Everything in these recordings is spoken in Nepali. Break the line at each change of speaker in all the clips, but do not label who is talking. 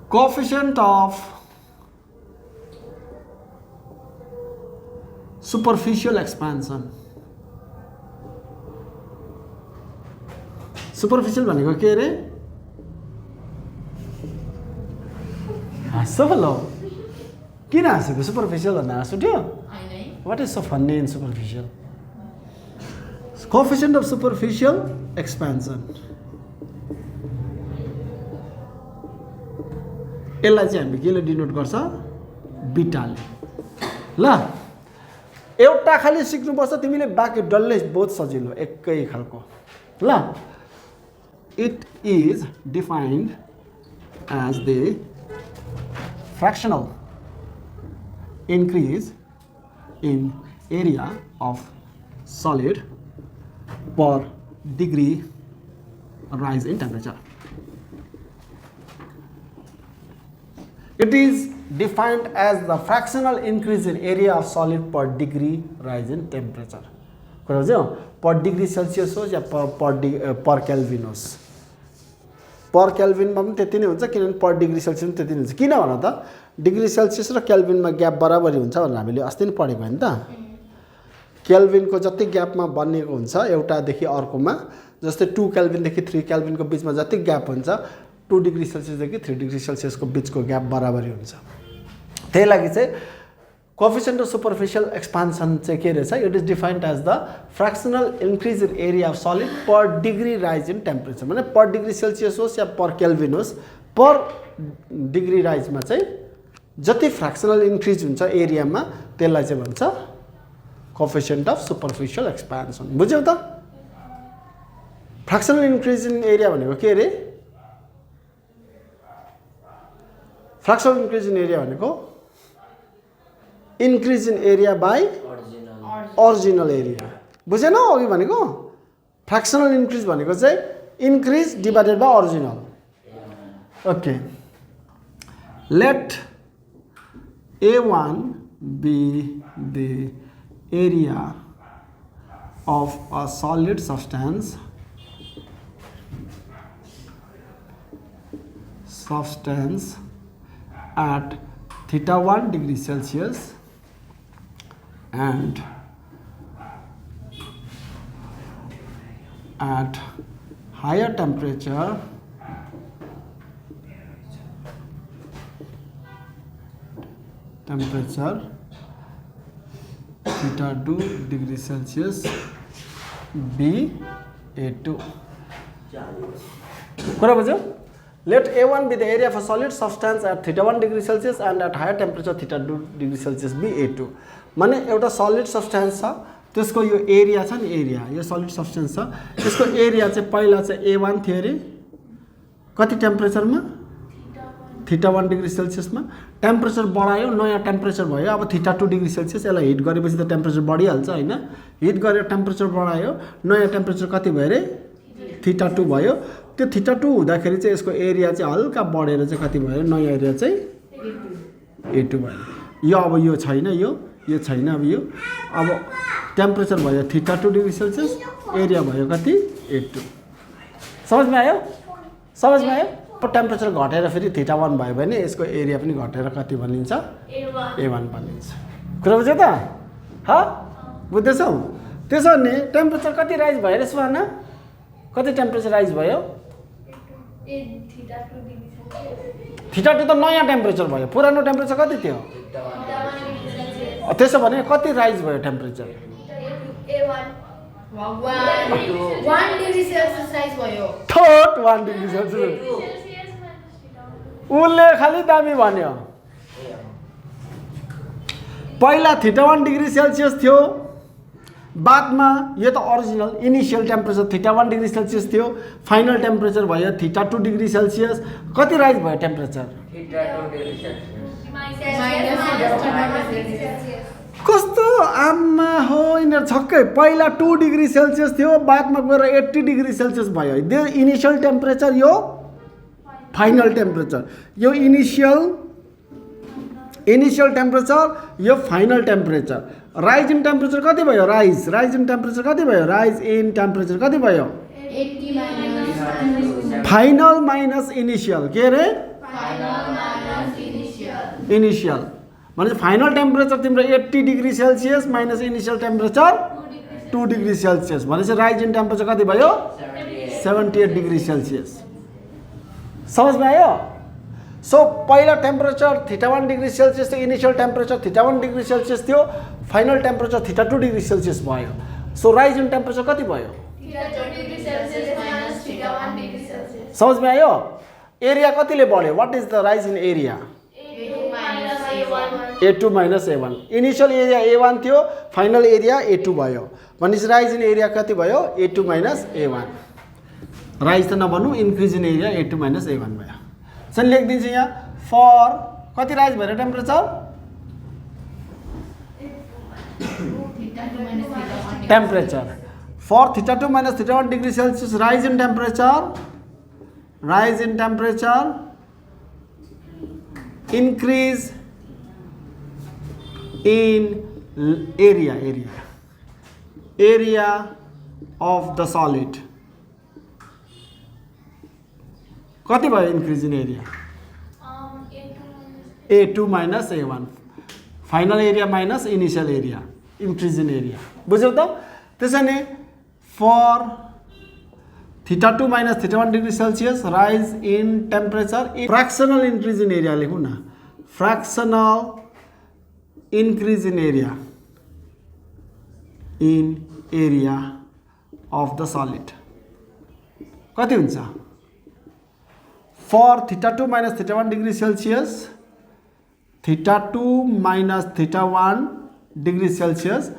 coefficient of superficial expansion. Superficial भनेको के रे? हाँस्छ बोलो किन हाँसेको? सुपरफिसियल भन्दा हाँस उठ्यो? What is so funny in superficial? Coefficient of superficial expansion. यसलाई चाहिँ हामी केले डिनोट गर्छ? बिटाले. ल एउटा खाली सिक्नुपर्छ तिमीले, बाँकी डल्लै बहुत सजिलो एकै खालको. ल it is defined as the fractional increase in area of solid per degree rise in temperature. It is defined as the fractional increase in area of solid per degree rise in temperature. कुरा बुझ्यौ? पर डिग्री सेल्सियस होस् या पर केल्भिन होस्. पर केल्भिनमा पनि त्यति नै हुन्छ, किनभने पर डिग्री सेल्सियस पनि त्यति नै हुन्छ. किन भन त? डिग्री सेल्सियस र केल्भिनमा ग्याप बराबरी हुन्छ भनेर हामीले अस्ति नै पढेको होइन त? केल्भिनको जति ग्यापमा बनिएको हुन्छ एउटादेखि अर्कोमा, जस्तै 2 केल्भिनदेखि 3 केल्भिनको बिचमा जति ग्याप हुन्छ 2 डिग्री सेल्सियसदेखि 3 डिग्री सेल्सियसको बिचको ग्याप बराबरी हुन्छ. त्यही लागि चाहिँ कोएफिसिएन्ट अफ सुपरफिसियल एक्सपान्सन चाहिँ के रहेछ? It is defined as the fractional increase in area of solid per degree rise in temperature. भने पर डिग्री सेल्सियस होस् या पर केल्भिन होस्, पर डिग्री राइजमा चाहिँ जति फ्र्याक्सनल इन्क्रिज हुन्छ एरियामा त्यसलाई चाहिँ भन्छ कोएफिसिएन्ट अफ सुपरफिसियल एक्सपान्सन. बुझ्यौ त? फ्र्याक्सनल इन्क्रिज इन एरिया भनेको के रे? फ्र्याक्सनल इन्क्रिज इन एरिया भनेको increase in area by original area. बुझेन अघि भनेको? फ्र्याक्सनल इन्क्रिज भनेको चाहिँ increase divided by original. Okay, let A1 be the area of a solid substance at theta 1 degree Celsius and at higher temperature theta 2 degree Celsius be A2. कुरा बुझ्यौ? Let A1 be the area of a solid substance at theta 1 degree Celsius and at higher temperature theta 2 degree Celsius be A2. माने एउटा सलिड सब्स्टेन्स छ, त्यसको यो एरिया छ नि, एरिया यो सलिड सब्स्टेन्स छ, त्यसको एरिया चाहिँ पहिला चाहिँ A1 थियो अरे कति टेम्परेचरमा? थीटा 1 डिग्री सेल्सियसमा. टेम्परेचर बढायो, नयाँ टेम्परेचर भयो. अब थीटा 2 डिग्री सेल्सियस, यसलाई हिट गरेपछि त टेम्परेचर बढिहाल्छ हैन? हिट गरेर टेम्परेचर बढायो, नयाँ टेम्परेचर कति भयो रे? थीटा 2 भयो. त्यो थीटा 2 हुँदाखेरि चाहिँ यसको एरिया चाहिँ हल्का बढेर चाहिँ कति भयो? नयाँ एरिया चाहिँ A2 भयो. यो अब यो छैन, यो छैन. अब यो अब टेम्परेचर भयो थीटा 2 डिग्री सेल्सियस, एरिया भयो कति? A2. समझमा आयो? समझमा आयो? पर टेम्परेचर घटेर फेरि थीटा 1 भयो भने यसको एरिया पनि घटेर कति बनिन्छ? A1 बनिन्छ. कुरा बुझ्यौ त? ह? बुझ्दैछौ? त्यसो भने टेम्परेचर कति राइज भयो रे सुहाना? कति टेम्परेचर राइज भयो? थीटा 2 त नयाँ टेम्परेचर भयो. पुरानो टेम्परेचर कति थियो? त्यसो भने कति राइज भयो टेम्परेचर?
1 डिग्री सेल्सियस राइज भयो.
Third 1 degree Celsius. उसले खाली दामी भन्यो. पहिला थीटा 1 डिग्री सेल्सियस थियो, बादमा यो त original initial temperature theta 1 degree Celsius थियो, फाइनल टेम्परेचर भयो थीटा 2 डिग्री सेल्सियस. कति राइज भयो टेम्परेचर?
थीटा 2 डिग्री सेल्सियस
कस्तो आमा हो यिनीहरू छक्कै. पहिला 2 डिग्री सेल्सियस थियो, बादमा गएर 80 डिग्री सेल्सियस भयो. यो इनिशियल टेम्परेचर, यो फाइनल टेम्परेचर. यो इनिशियल टेम्परेचर, यो final temperature. Rise in temperature कति भयो? राइज इन टेम्परेचर कति भयो? राइज इन टेम्परेचर कति भयो?
80 माइनस
फाइनल माइनस इनिशियल. के रे?
फाइनल
इनिसियल भनेपछि फाइनल टेम्परेचर तिम्रो 80 degree Celsius minus initial temperature 2 degree Celsius भनेपछि राइज इन टेम्परेचर कति भयो 78 डिग्री सेल्सियस समझमा आयो सो पहिला टेम्परेचर θ1 डिग्री सेल्सियस थियो इनिसियल टेम्परेचर θ1 डिग्री सेल्सियस थियो फाइनल टेम्परेचर θ2 डिग्री सेल्सियस भयो सो राइज इन टेम्परेचर कति भयो समझमा आयो एरिया कतिले बढ्यो what is the rise in area A2 minus A1 initial area A1 थियो फाइनल एरिया A2 भयो भनेपछि राइज इन एरिया कति भयो A2 minus A1 राइज त नभन्नु increase in area A2 minus A1 भयो सो लेखिदिन्छु यहाँ फर कति राइज भयो temperature temperature for θ2 minus θ1 degree Celsius rise in temperature increase in area of the solid कति भयो increase in area A2 minus A1 final area minus initial area increase in area बुझ्यौ त त्यसैले for θ2 minus θ1 degree Celsius rise in temperature fractional increase in area लेखौँ न fractional increase in area of the solid कति हुन्छ for θ2 minus θ1 degree Celsius θ2 minus θ1 degree Celsius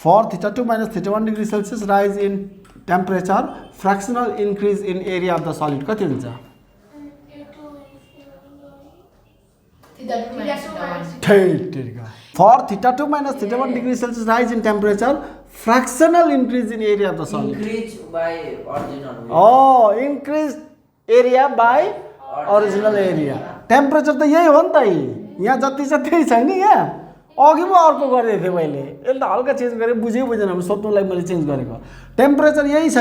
for θ2 minus θ1 degree Celsius rise in temperature fractional increase in area of the solid कति हुन्छ for θ2 minus θ1 degree Celsius rise in temperature fractional increase in area of the solid
Increase by original.
increased area by original area temperature त यही हो नि त यहाँ जति छ त्यही छ नि यहाँ अघि म अर्को गरिदिएको थिएँ मैले यसले त हल्का चेन्ज गरेँ बुझेन सोध्नुलाई मैले चेन्ज गरेको टेम्परेचर यही छ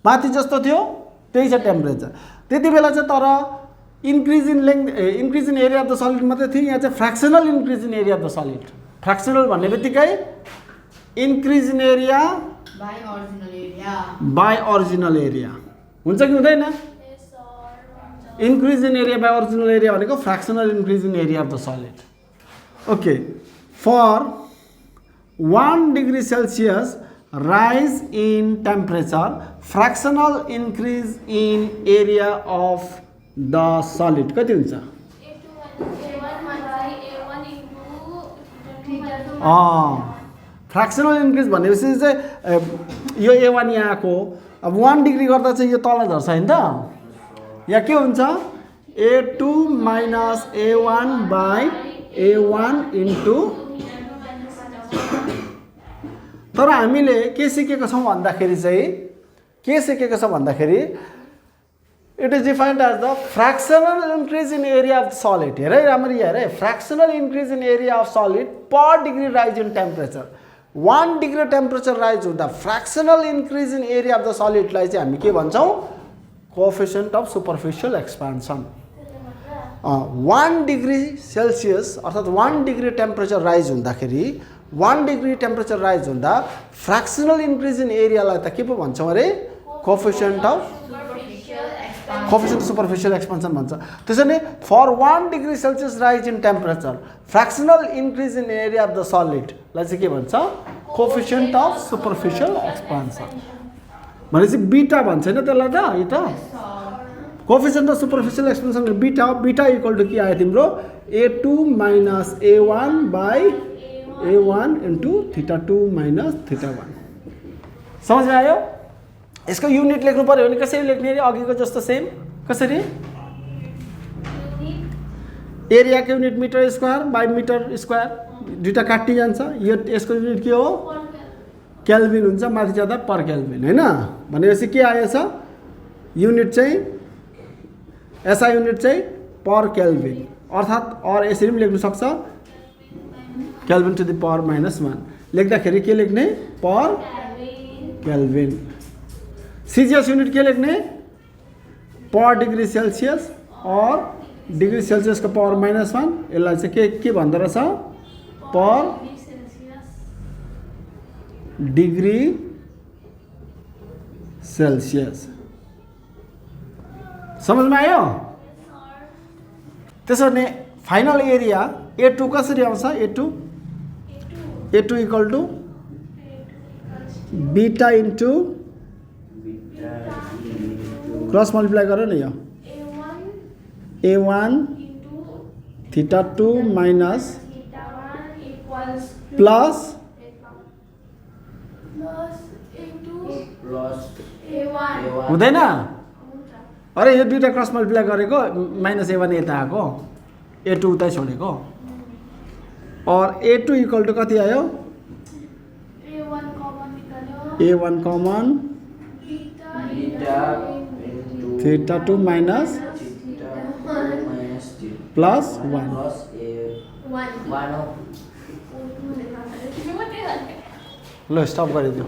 माथि जस्तो थियो त्यही छ टेम्परेचर त्यति बेला चाहिँ तर increase in area of the solid मात्रै थियो यहाँ चाहिँ fractional increase in area of the solid fractional भन्ने बित्तिकै increase in area by original area हुन्छ कि हुँदैन increase in area by original area भनेको fractional increase in area of the solid okay for 1 degree Celsius rise in temperature fractional increase in area of the solid कति हुन्छ फ्र्याक्सनल इन्क्रिज भनेपछि चाहिँ यो A1 यहाँको अब 1 डिग्री गर्दा चाहिँ यो तल झर्छ हैन त यहाँ के हुन्छ A2 minus A1 by A1 into तर हामीले के सिकेको छौं भन्दाखेरि चाहिँ it is defined as the fractional increase in area of solid हेरै राम्ररी हेरे fractional increase in area of solid per degree rise in temperature 1 degree temperature rise हुँदा fractional increase in area of the सलिडलाई चाहिँ हामी के भन्छौं coefficient of superficial expansion 1 degree Celsius अर्थात् 1 डिग्री टेम्परेचर राइज हुँदाखेरि 1 डिग्री टेम्परेचर राइज हुँदा फ्र्याक्सनल इन्क्रिज इन एरियालाई त के पो भन्छौँ अरे कोएफिसिएन्ट अफ सुपरफिशियल एक्सपान्सन भन्छ त्यसैले for 1 degree Celsius rise in temperature fractional increase in area of the सलिडलाई चाहिँ के भन्छ कोएफिसिएन्ट अफ सुपरफिशियल एक्सपान्सन भनेपछि बीटा भन्छ हैन त्यसलाई त यो त coefficient of superficial expansion beta equal to के आयो तिम्रो A2 minus A1 by A1 into θ2 minus θ1 समझमा आयो यसको युनिट लेख्नु पर्यो भने कसरी लेख्ने रे अघिको जस्तो सेम कसरी एरिया को unit metre square by metre square दुईटा काट्टी जान्छ यो यसको युनिट के हो केल्भिन हुन्छ माथि जाँदा पर केल्भिन हैन भनेपछि के आएछ युनिट चाहिँ एसआई युनिट चाहिँ पर केल्भिन अर्थात् और यसरी पनि लेख्न सक्छ केल्भिन टु द पावर -1 लेख्दाखेरि के लेख्ने पर केल्भिन सीजीएस युनिट के लेख्ने पर डिग्री सेल्सियस और डिग्री सेल्सियसको पावर -1 यसलाई चाहिँ के भन्दो रहेछ पर डिग्री सेल्सियस समझमा आयो त्यसो भने फाइनल एरिया A2 कसरी आउँछ A2 equal to beta into cross multiply गर न यो A1 theta 2 minus plus
plus
हुँदैन अरे यो दुईटा क्रस मल्टिप्लाई गरेको -A1 यता आएको A2 उतै छोडेको और A2 इक्वल टु कति आयो A1 common
beta into
theta 2 minus
theta 2 minus t
plus 1
plus a 1 of
ल स्टप गरिदियो